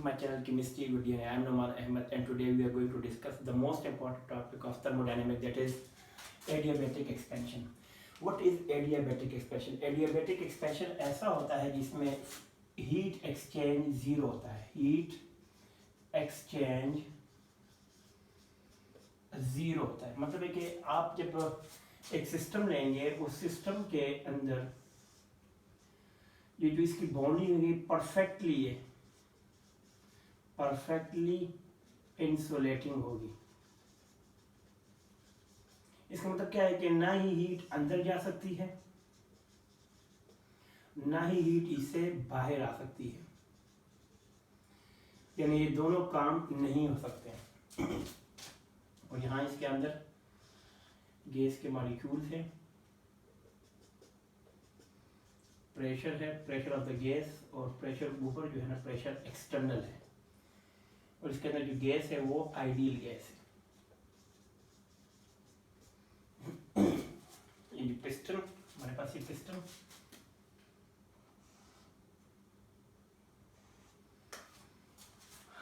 to my channel Chemistry Video. I am Noman Ahmed and today we are going to discuss the most important topic of thermodynamics, that is adiabatic expansion. What is adiabatic expansion? Adiabatic expansion ऐसा होता है जिसमें heat exchange zero होता है, heat exchange zero होता है। मतलब है कि आप जब एक सिस्टम लेंगे उस सिस्टम के अंदर ये जो इसकी बॉन्डिंग होगी परफेक्टली इंसुलेटिंग होगी। इसका मतलब क्या है कि ना ही हीट अंदर जा सकती है ना ही हीट इससे बाहर आ सकती है, यानी ये दोनों काम नहीं हो सकते हैं। और यहाँ इसके अंदर गैस के मॉलिक्यूल्स हैं, प्रेशर है, प्रेशर ऑफ द गैस, और प्रेशर ऊपर जो है ना प्रेशर एक्सटर्नल है, और इसके अंदर जो गैस है वो आइडियल गैस है। ये जो पिस्टन हमारे पास, ये पिस्टन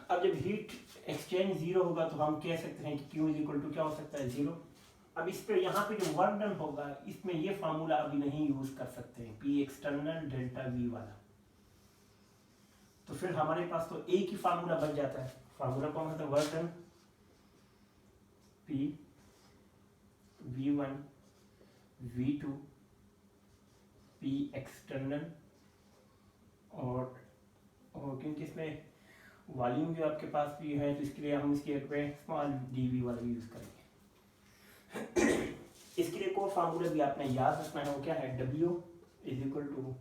अब जब हीट एक्सचेंज जीरो होगा तो हम कह सकते हैं कि Q इज इक्वल टू क्या हो सकता है, जीरो। अब इस पे यहाँ पे जो वर्क डन होगा इसमें ये फार्मूला अभी नहीं यूज कर सकते हैं, P एक्सटर्नल डेल्टा V वाला। तो फिर हमारे पास तो एक ही फार्मूला बच जाता है। फार्मूला कौन सा था, work done P V1 V2 P external, और क्योंकि इसमें वॉल्यूम जो आपके पास भी है तो इसके लिए हम इसके एक स्मॉल dV वाला यूज करेंगे। इसके लिए कोई फार्मूला भी आपने याद रखना है, वो क्या है, W is equal to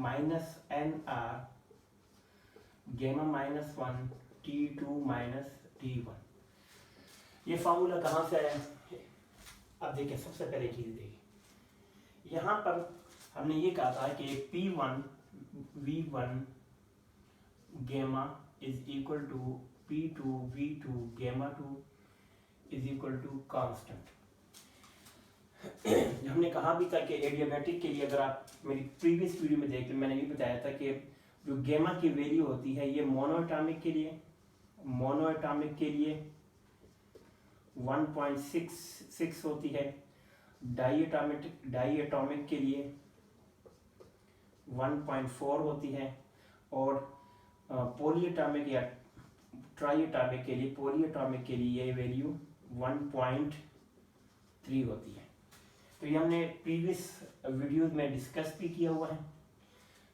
minus NR gamma minus 1 T2 minus T1। ये फार्मूला कहाँ से आया? अब देखिए, सबसे पहले चीज देखिए, यहाँ पर हमने ये कहा था कि P1 V1 गेमा is equal to P2 V2 गेमा 2 इज इक्वल टू कांस्टेंट। हमने कहा भी था कि एडियाबैटिक के लिए, अगर आप मेरी प्रीवियस वीडियो में देखते, मैंने ये बताया था कि जो गेमा की वैल्यू होती है ये मोनोएटॉमिक के लिए 1.66 होती है, डाईएटॉमिक के लिए 1.4 होती है, और पॉलीएटॉमिक या ट्राईएटॉमिक के लिए ये वैल्यू 1.3 होती है। तो ये हमने प्रीवियस वीडियोस में डिस्कस भी किया हुआ है।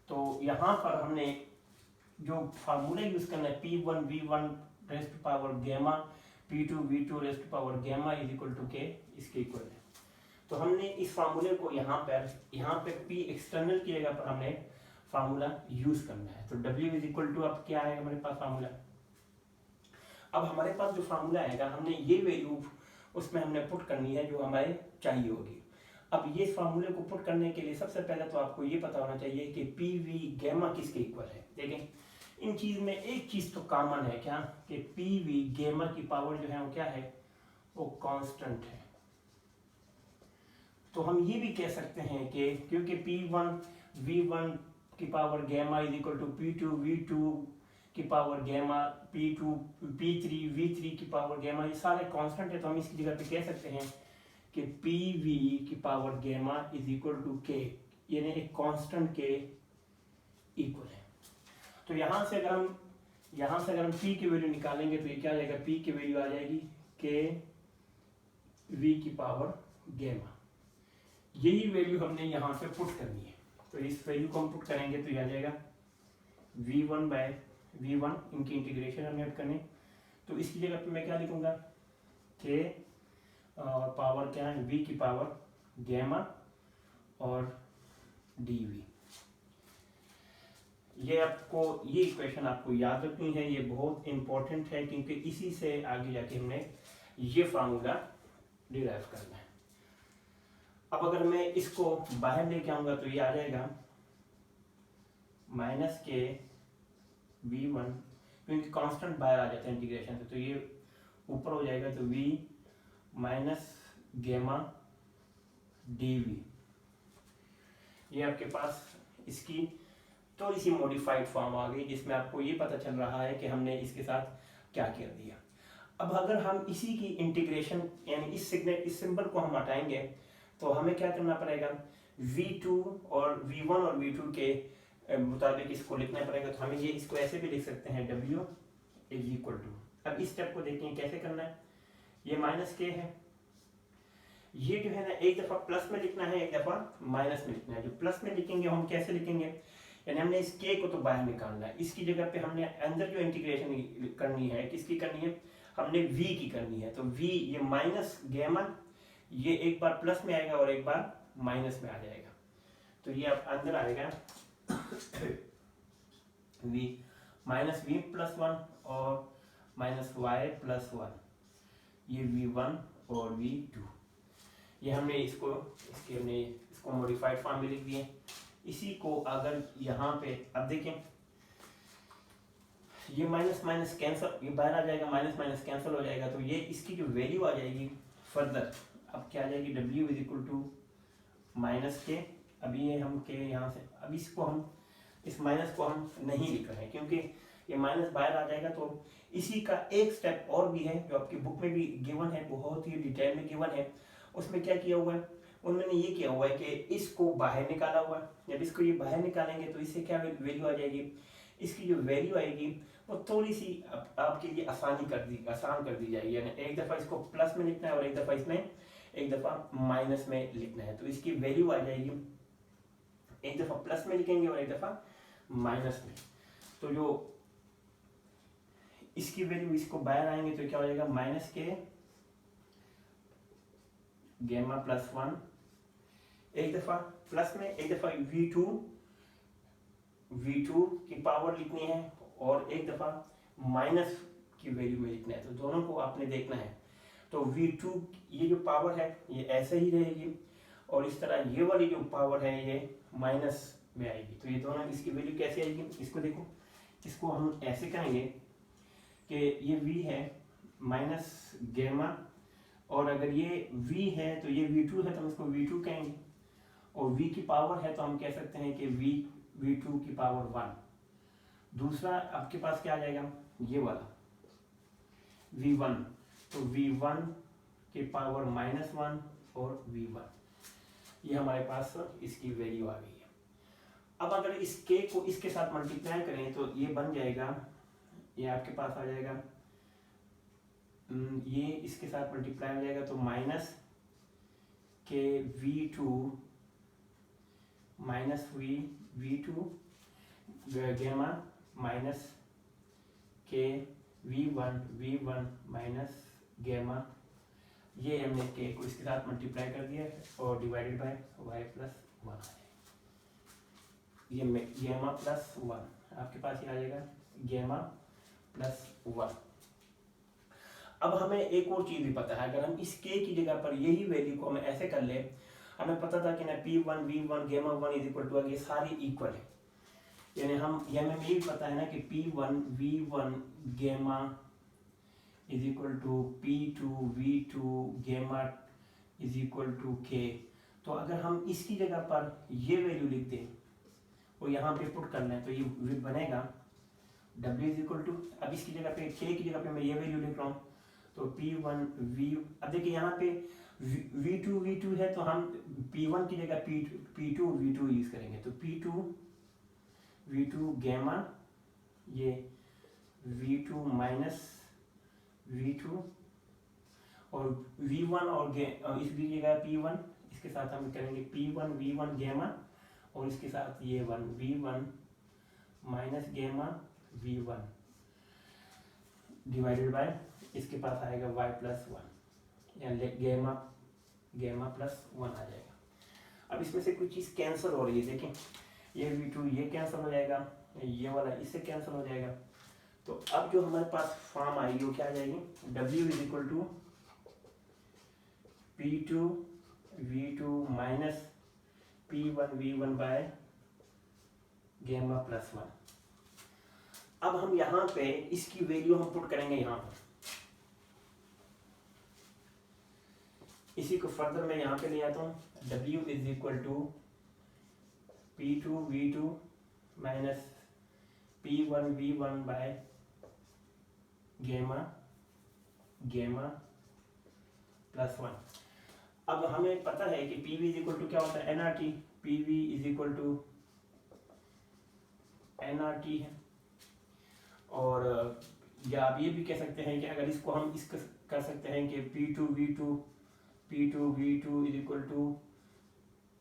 तो यहाँ पर हमने जो फार्मूला यूज करना है, P1 V1 rest to power gamma P2 V2 rest to power gamma is equal to K, इसके इक्वल है। तो हमने इस फार्मूले को यहाँ पे P एक्सटर्नल की जगह पर हमने फार्मूला यूज करना है। तो W इज इक्वल टू, अब क्या है हमारे पास फार्मूला, अब हमारे पास जो फार्मूला आएगा हमने ये वैल्यू उसमें हमने पुट करनी है जो हमारे चाहिए होगी। अब ये फार्मूले को पुट करने के लिए सबसे पहले तो आपको ये पता होना चाहिए कि PV गेमा किसके इक्वल है। देखें, इन चीज में एक चीज तो कॉमन है, क्या, कि PV गेमा की पावर जो है वो क्या है, वो कांस्टेंट है। तो हम ये भी कह सकते हैं कि क्योंकि P1 V1 की power gamma is equal to P2 V2 की पावर गेमा P3 V3 की पावर गेमा, ये सारे कांस्टेंट है, तो हम इसकी जगह पे कह सकते हैं कि PV की power gamma is equal to K, यानी एक कांस्टेंट के इक्वल है। तो यहाँ से अगर हम P की वैल्यू निकालेंगे तो ये क्या आ जाएगा, P की वैल्यू आ जाएगी K V की पावर गेमा। यही वैल्यू हमने यहाँ पे पुट करनी है। तो इस वैल्यू को हम पुट करेंगे तो ये आ जाएगा V1 बाय V1, इनकी इंटीग्रेशन हमें करनी। तो इसकी जगह पे मैं क्या लिखूंगा, K और पावर क्या है, V की पावर गेमा और dV। ये इक्वेशन आपको याद रखनी है, ये बहुत इंपॉर्टेंट है क्योंकि इसी से आगे जाके हमने ये फार्मूला डिराइव करना है। अब अगर मैं इसको बाहर लेके आऊंगा तो ये आ जाएगा माइनस के V1, क्योंकि कांस्टेंट बाहर आ जाता है इंटीग्रेशन से, तो ये ऊपर हो जाएगा, तो V माइनस गेमा dV। ये आपके पास इसकी थोड़ी सी मॉडिफाइड फॉर्म आ गई जिसमें आपको ये पता चल रहा है कि हमने इसके साथ क्या कर दिया। अब अगर हम इसी की इंटीग्रेशन यानी इस सिंबल को हम हटाएंगे तो हमें क्या करना पड़ेगा, v2 और v1 और v2 के मुताबिक इसको लिखना पड़ेगा। तो हमें ये इसको ऐसे भी लिख सकते हैं, w इज इक्वल टू, अब इस स्टेप को देखें कैसे करना है। ये माइनस के है, ये जो है ना एक दफ़ा प्लस में लिखना है, एक दफ़ा माइनस में लिखना है। जो प्लस में लिखेंगे हम कैसे लिखेंगे, यानी हमने इस के को तो बाहर निकालना है, इसकी जगह पे हमने अंदर जो इंटीग्रेशन करनी है किसकी करनी है, हमने v की करनी है। तो v ये माइनस गेमा, ये एक बार प्लस में आएगा और एक बार माइनस में आ जाएगा। तो ये अब अंदर आएगा v minus V plus one और माइनस वाई प्लस वन, ये v1 और v2। ये हमने इसको मॉडिफाइड फॉर्म में लिख दिए। इसी को अगर यहाँ पे अब देखें, ये माइनस माइनस कैंसिल, ये बाहर आ जाएगा, माइनस माइनस कैंसिल हो जाएगा। तो ये इसकी जो वैल्यू आ जाएगी फर्दर, अब क्या आ जाएगी, w is equal to minus K. अभी ये हम के यहाँ से, अब इसको हम इस माइनस को हम नहीं लिख रहे हैं क्योंकि ये माइनस बाहर आ जाएगा। तो इसी का एक स्टेप और भी है जो आपकी बुक में भी गिवन है, बहुत ही डिटेल में गिवन है। उसमें क्या किया हुआ है, उन्होंने ये किया हुआ है कि इसको बाहर निकाला हुआ है। जब इसको ये बाहर निकालेंगे तो इससे क्या वैल्यू आ जाएगी, इसकी जो वैल्यू आएगी वो थोड़ी सी आपके लिए आसान कर दी जाएगी। यानी एक दफ़ा इसको प्लस में लिखना है और एक दफ़ा इसमें एक दफ़ा माइनस में लिखना है। तो इसकी वैल्यू आ जाएगी, एक दफ़ा प्लस में लिखेंगे और एक दफ़ा माइनस में। तो जो इसकी वैल्यू इसको बाहर आएंगे तो क्या हो जाएगा, माइनस के गेमा प्लस वन, एक दफ़ा प्लस में, एक दफ़ा v2 की पावर लिखनी है और एक दफ़ा माइनस की वैल्यू में लिखना है। तो दोनों को आपने देखना है। तो v2 ये जो पावर है ये ऐसे ही रहेगी और इस तरह ये वाली जो पावर है ये माइनस में आएगी। तो ये दोनों इसकी वैल्यू कैसे आएगी, इसको देखो, इसको हम ऐसे कहेंगे कि ये v है माइनस गेमा, और अगर ये v है तो ये v2 है तो हम इसको v2 कहेंगे, और v की पावर है तो हम कह सकते हैं कि v2 की पावर 1। दूसरा आपके पास क्या आ जाएगा, ये वाला v1, तो v1 की पावर -1 और v1, ये हमारे पास इसकी वैल्यू आ गई है। अब अगर इस k को इसके साथ मल्टीप्लाई करें तो ये बन जाएगा, ये आपके पास आ जाएगा, ये इसके साथ मल्टीप्लाई हो जाएगा तो माइनस के v2 माइनस v2 गेमा माइनस के v1 माइनस गेमा, ये हमने के को इसके साथ मल्टीप्लाई कर दिया और डिवाइडेड बाय y प्लस 1, ये गेमा प्लस 1 आपके पास ये आ जाएगा, गेमा प्लस 1। अब हमें एक और चीज़ भी पता है, अगर हम इस k की जगह पर यही वैल्यू को हम ऐसे कर ले, हमें पता था कि ना p1 v1 गेमा 1 इज इक्वल टू, ये सारी इक्वल है। यानी हमें ये भी पता है ना कि p1 v1 गेमा is equal to p2 v2 गेमा इज इक्वल टू k। तो अगर हम इसकी जगह पर ये वैल्यू लिख दें और यहाँ पे पुट कर लें तो ये बनेगा w इज इक्वल टू, अब इसकी जगह पे k की जगह पे मैं ये वैल्यू लिख रहा हूँ तो p1 v, अब देखिए यहाँ पे v2 है तो हम p1 की जगह p2 v2 यूज करेंगे। तो p2 v2 गेमा, ये v2 माइनस v2 और v1 और इसकी जगह p1, इसके साथ हम करेंगे p1 v1 गेमा और इसके साथ ये v1 माइनस गेमा v1 डिवाइडेड बाय, इसके पास आएगा y प्लस 1, यानी गेमा प्लस 1 आ जाएगा। अब इसमें से कुछ चीज़ कैंसिल हो रही है, देखें ये v2 ये कैंसिल हो जाएगा, ये वाला इससे कैंसिल हो जाएगा। तो अब जो हमारे पास फॉर्म आएगी वो क्या आ जाएगी, w is equal to p2 v2 minus p1 v1 by gamma plus 1। अब हम यहाँ पे इसकी वैल्यू हम पुट करेंगे यहाँ पर, इसी को फर्दर मैं यहाँ पे ले आता हूँ, w is equal to p2 v2 minus P1V1 by gamma plus 1। अब हमें पता है कि PV इज इक्वल टू क्या होता है, nRT। PV is equal to nRT है। और या आप ये भी कह सकते हैं कि अगर इसको हम इस कर सकते हैं कि P2V2 is equal to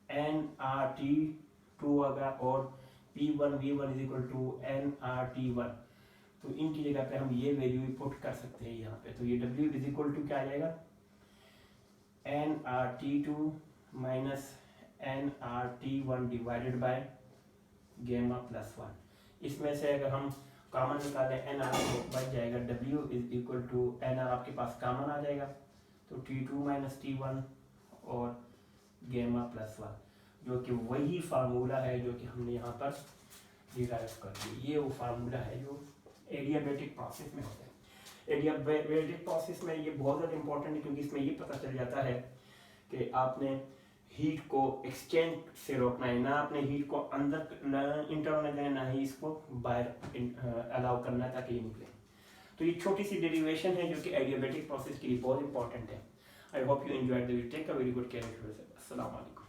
nRT2 होगा, और P1V1 is equal to nRT1। तो इनकी जगह पे हम ये वैल्यू पुट कर सकते हैं यहाँ पे। तो ये W इज इक्वल टू क्या आ जाएगा, nRT2 minus nRT1 divided by gamma plus 1। इसमें से अगर हम कॉमन निकालें nr तो बच जाएगा W is equal to nr, आपके पास कॉमन आ जाएगा तो T2 माइनस T1 और गेमा प्लस 1, जो कि वही फार्मूला है जो कि हमने यहाँ पर डिराइव कर दिया। ये वो फार्मूला है जो एडियाबैटिक प्रोसेस में होता है। एडियाबैटिक प्रोसेस में ये बहुत ज़्यादा इंपॉर्टेंट है, क्योंकि इसमें ये पता चल जाता है कि आपने हीट को एक्सचेंज से रोकना है, ना आपने हीट को अंदर इंटर होने देना, ना ही इसको बाहर अलाउ करना है ताकि ये निकले। तो ये छोटी सी डेरिवेशन है जो कि एडियाबैटिक प्रोसेस के लिए बहुत इंपॉर्टेंट है। I hope you enjoyed the video. Take a very good care of yourself. अस्सलाम वालेकुम।